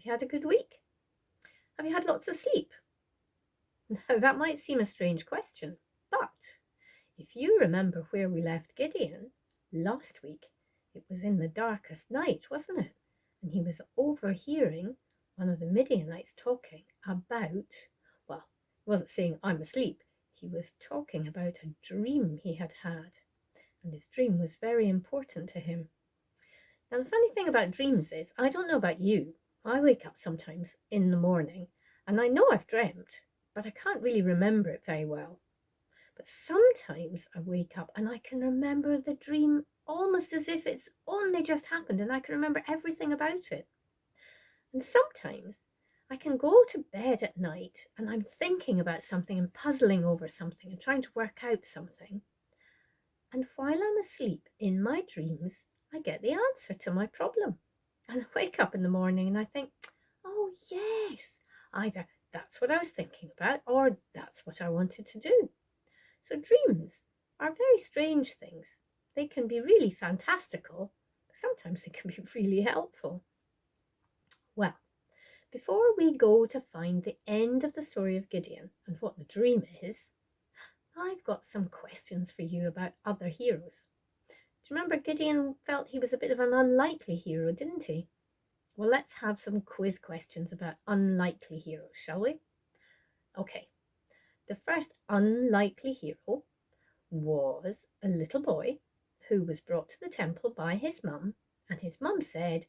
you had a good week? Have you had lots of sleep? Now, that might seem a strange question, but if you remember where we left Gideon last week, it was in the darkest night, wasn't it? And he was overhearing one of the Midianites talking about, well, he wasn't saying, I'm asleep. He was talking about a dream he had had. And his dream was very important to him. Now, the funny thing about dreams is, I don't know about you, I wake up sometimes in the morning and I know I've dreamt, but I can't really remember it very well. But sometimes I wake up and I can remember the dream almost as if it's only just happened and I can remember everything about it. And sometimes I can go to bed at night and I'm thinking about something and puzzling over something and trying to work out something. And while I'm asleep in my dreams, I get the answer to my problem. And I wake up in the morning and I think, oh yes, either that's what I was thinking about or that's what I wanted to do. So dreams are very strange things. They can be really fantastical, but sometimes they can be really helpful. Well, before we go to find the end of the story of Gideon and what the dream is, I've got some questions for you about other heroes. Do you remember Gideon felt he was a bit of an unlikely hero, didn't he? Well, let's have some quiz questions about unlikely heroes, shall we? Okay, the first unlikely hero was a little boy who was brought to the temple by his mum, and his mum said,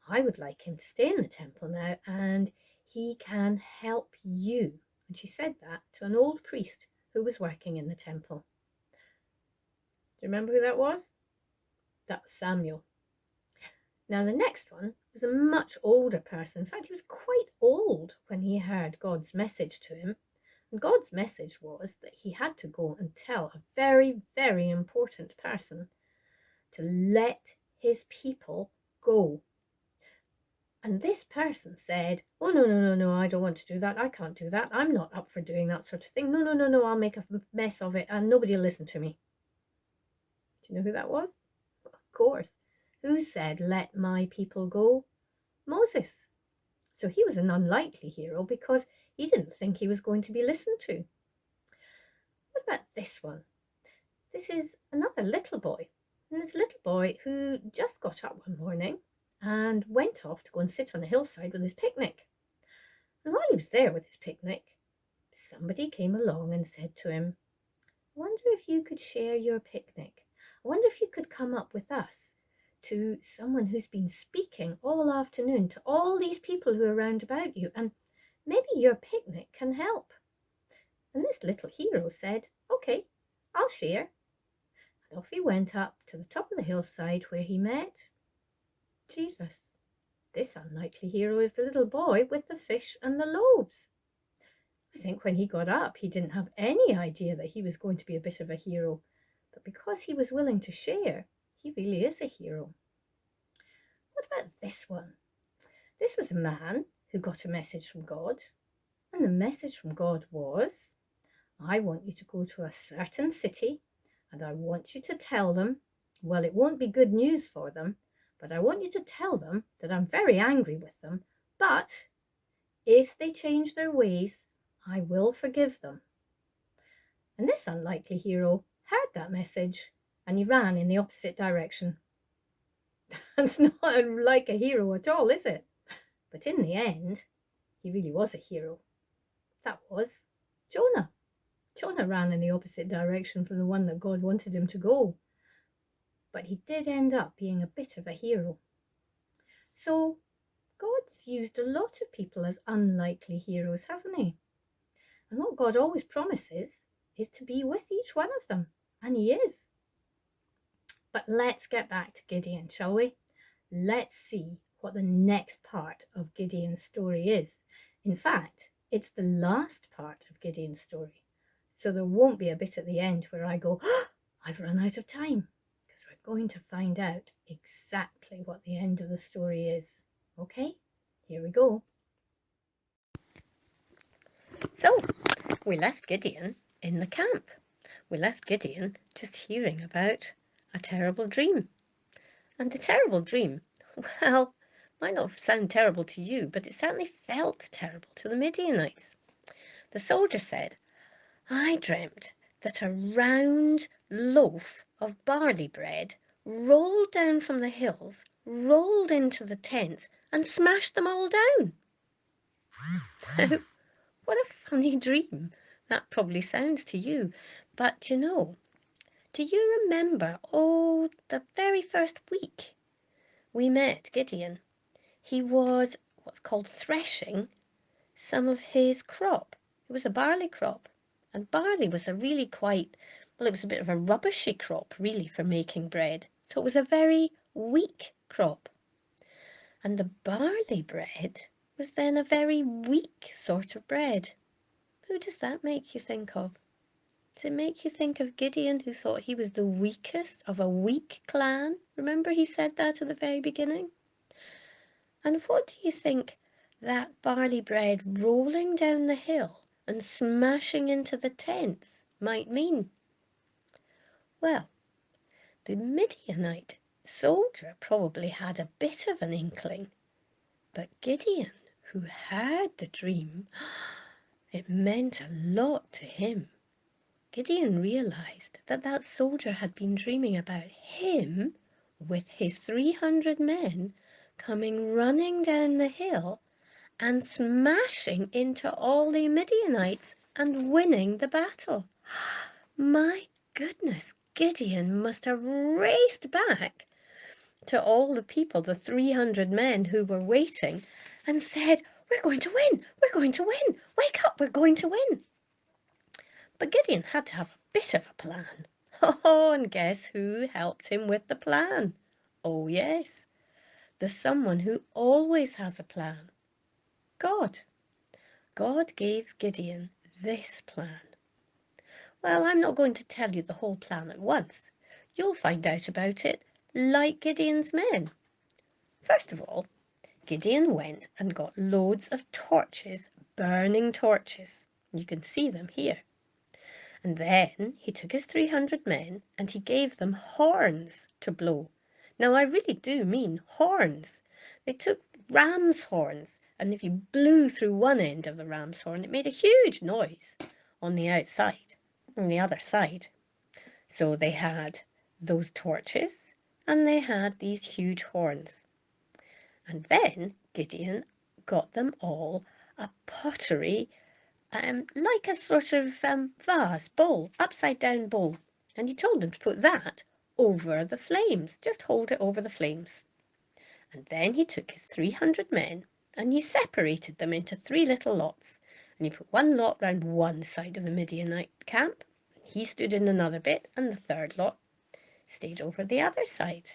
I would like him to stay in the temple now and he can help you. And she said that to an old priest who was working in the temple. Do you remember who that was? That was Samuel. Now the next one was a much older person. In fact, he was quite old when he heard God's message to him. And God's message was that he had to go and tell a very, very important person to let his people go. And this person said, oh, no, I don't want to do that. I can't do that. I'm not up for doing that sort of thing. No, I'll make a mess of it and nobody will listen to me. Do you know who that was? Of course. Who said, let my people go? Moses. So he was an unlikely hero because he didn't think he was going to be listened to. What about this one? This is another little boy. And this little boy who just got up one morning and went off to go and sit on a hillside with his picnic. And while he was there with his picnic, somebody came along and said to him, I wonder if you could share your picnic. I wonder if you could come up with us to someone who's been speaking all afternoon to all these people who are round about you, and maybe your picnic can help. And this little hero said, okay, I'll share. And off he went up to the top of the hillside where he met Jesus. This unlikely hero is the little boy with the fish and the loaves. I think when he got up, he didn't have any idea that he was going to be a bit of a hero. But because he was willing to share, he really is a hero. What about this one? This was a man who got a message from God. And the message from God was, I want you to go to a certain city and I want you to tell them, well, it won't be good news for them, but I want you to tell them that I'm very angry with them, but if they change their ways, I will forgive them. And this unlikely hero heard that message and he ran in the opposite direction. That's not like a hero at all, is it? But in the end, he really was a hero. That was Jonah. Jonah ran in the opposite direction from the one that God wanted him to go. But he did end up being a bit of a hero. So God's used a lot of people as unlikely heroes, hasn't he? And what God always promises is to be with each one of them. And he is. But let's get back to Gideon, shall we? Let's see what the next part of Gideon's story is. In fact, it's the last part of Gideon's story. So there won't be a bit at the end where I go, oh, I've run out of time. Because we're going to find out exactly what the end of the story is. Okay, here we go. So, we left Gideon in the camp. We left Gideon just hearing about a terrible dream. And the terrible dream, well, might not sound terrible to you, but it certainly felt terrible to the Midianites. The soldier said, I dreamt that a round loaf of barley bread rolled down from the hills, rolled into the tents, and smashed them all down. Now, what a funny dream that probably sounds to you. But do you remember, the very first week we met Gideon? He was what's called threshing some of his crop. It was a barley crop. And barley was a really it was a bit of a rubbishy crop, really, for making bread. So it was a very weak crop. And the barley bread was then a very weak sort of bread. Who does that make you think of? Does it make you think of Gideon, who thought he was the weakest of a weak clan? Remember he said that at the very beginning? And what do you think that barley bread rolling down the hill and smashing into the tents might mean? Well, the Midianite soldier probably had a bit of an inkling, but Gideon, who heard the dream, it meant a lot to him. Gideon realized that that soldier had been dreaming about him with his 300 men coming running down the hill and smashing into all the Midianites and winning the battle. My goodness, Gideon must have raced back to all the people, the 300 men who were waiting, and said, we're going to win, we're going to win, wake up, we're going to win. But Gideon had to have a bit of a plan. Oh, and guess who helped him with the plan? Oh, yes, the someone who always has a plan. God. God gave Gideon this plan. Well, I'm not going to tell you the whole plan at once. You'll find out about it like Gideon's men. First of all, Gideon went and got loads of torches, burning torches. You can see them here. And then he took his 300 men and he gave them horns to blow. Now, I really do mean horns. They took ram's horns, and if you blew through one end of the ram's horn, it made a huge noise on the outside, on the other side. So they had those torches and they had these huge horns. And then Gideon got them all a pottery like a sort of vase, bowl, upside down bowl. And he told them to put that over the flames, just hold it over the flames. And then he took his 300 men and he separated them into 3 little lots. And he put one lot round one side of the Midianite camp. He stood in another bit, and the third lot stayed over the other side.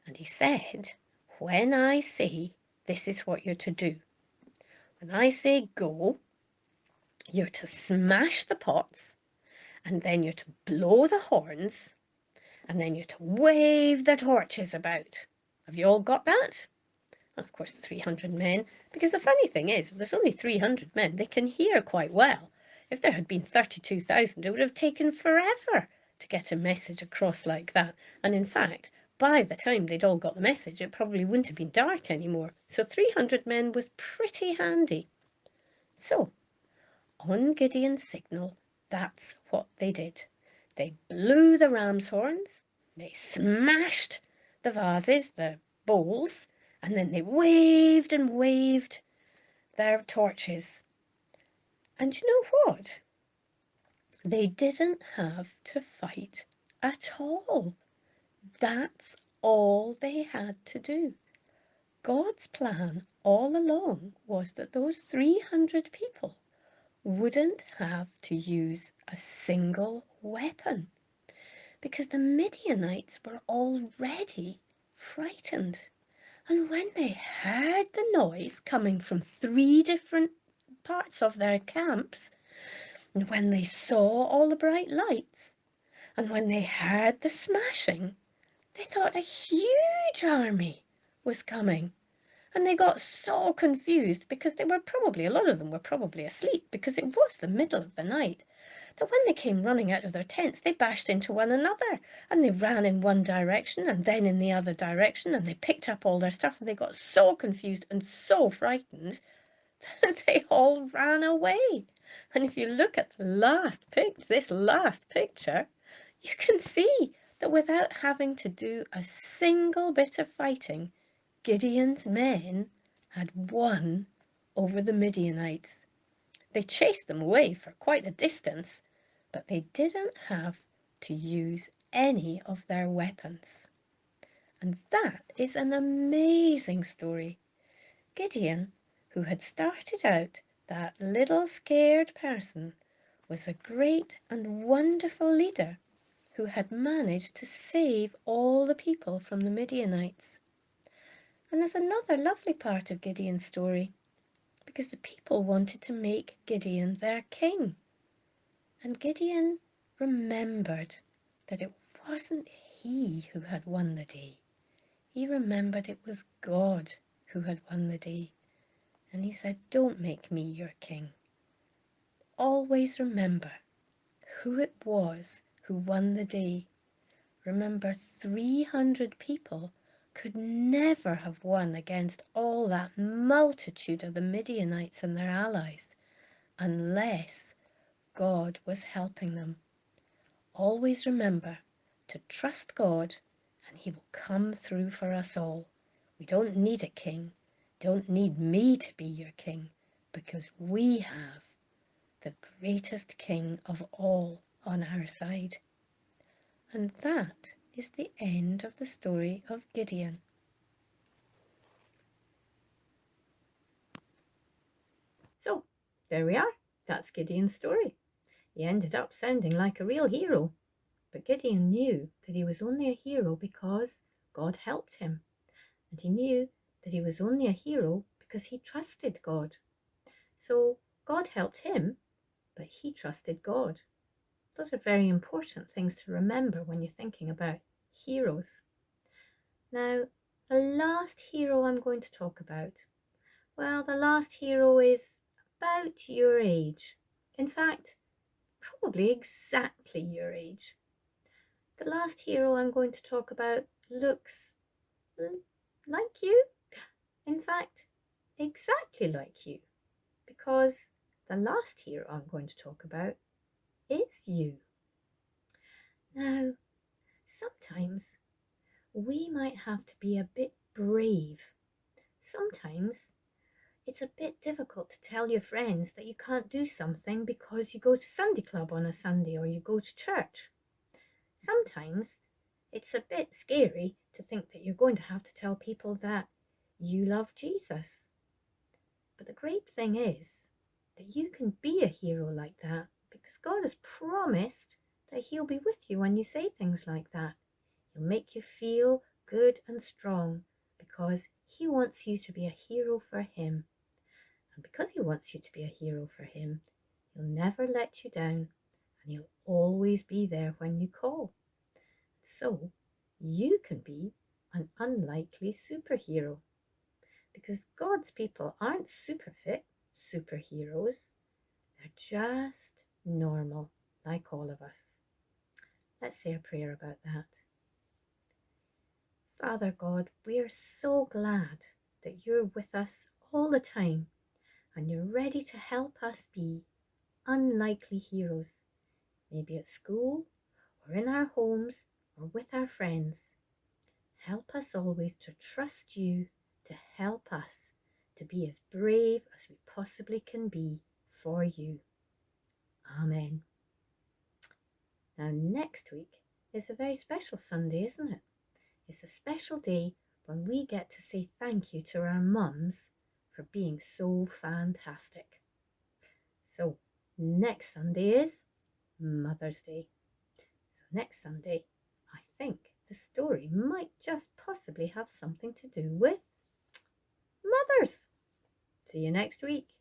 And he said, when I say this is what you're to do, when I say go, you're to smash the pots, and then you're to blow the horns, and then you're to wave the torches about. Have you all got that? And of course, 300 men, because the funny thing is, if there's only 300 men, they can hear quite well. If there had been 32,000, it would have taken forever to get a message across like that. And in fact, by the time they'd all got the message, it probably wouldn't have been dark anymore. So 300 men was pretty handy. So on Gideon's signal, that's what they did. They blew the ram's horns, they smashed the vases, the bowls, and then they waved and waved their torches. And you know what? They didn't have to fight at all. That's all they had to do. God's plan all along was that those 300 people wouldn't have to use a single weapon because the Midianites were already frightened. And when they heard the noise coming from 3 different parts of their camps, and when they saw all the bright lights, and when they heard the smashing, they thought a huge army was coming. And they got so confused because a lot of them were probably asleep because it was the middle of the night. that when they came running out of their tents, they bashed into one another, and they ran in one direction and then in the other direction, and they picked up all their stuff, and they got so confused and so frightened that they all ran away. And if you look at this last picture, you can see that without having to do a single bit of fighting, Gideon's men had won over the Midianites. They chased them away for quite a distance, but they didn't have to use any of their weapons. And that is an amazing story. Gideon, who had started out that little scared person, was a great and wonderful leader who had managed to save all the people from the Midianites. And there's another lovely part of Gideon's story, because the people wanted to make Gideon their king. And Gideon remembered that it wasn't he who had won the day. He remembered it was God who had won the day. And he said, "Don't make me your king. Always remember who it was who won the day. Remember, 300 people could never have won against all that multitude of the Midianites and their allies unless God was helping them. Always remember to trust God, and he will come through for us all. We don't need a king. Don't need me to be your king, because we have the greatest king of all on our side." And that is the end of the story of Gideon. So, there we are. That's Gideon's story. He ended up sounding like a real hero. But Gideon knew that he was only a hero because God helped him. And he knew that he was only a hero because he trusted God. So God helped him, but he trusted God. Those are very important things to remember when you're thinking about heroes. Now, the last hero I'm going to talk about, well, the last hero is about your age. In fact, probably exactly your age. The last hero I'm going to talk about looks like you. In fact, exactly like you. Because the last hero I'm going to talk about is you. Now, sometimes we might have to be a bit brave. Sometimes it's a bit difficult to tell your friends that you can't do something because you go to Sunday club on a Sunday or you go to church. Sometimes it's a bit scary to think that you're going to have to tell people that you love Jesus. But the great thing is that you can be a hero like that because God has promised that he'll be with you when you say things like that. He'll make you feel good and strong because he wants you to be a hero for him. And because he wants you to be a hero for him, he'll never let you down and he'll always be there when you call. So you can be an unlikely superhero because God's people aren't super fit superheroes. They're just normal, like all of us. Let's say a prayer about that. Father God, we are so glad that you're with us all the time and you're ready to help us be unlikely heroes, maybe at school or in our homes or with our friends. Help us always to trust you to help us to be as brave as we possibly can be for you. Amen. Now, next week is a very special Sunday, isn't it? It's a special day when we get to say thank you to our mums for being so fantastic. So, next Sunday is Mother's Day. So, next Sunday, I think the story might just possibly have something to do with mothers. See you next week.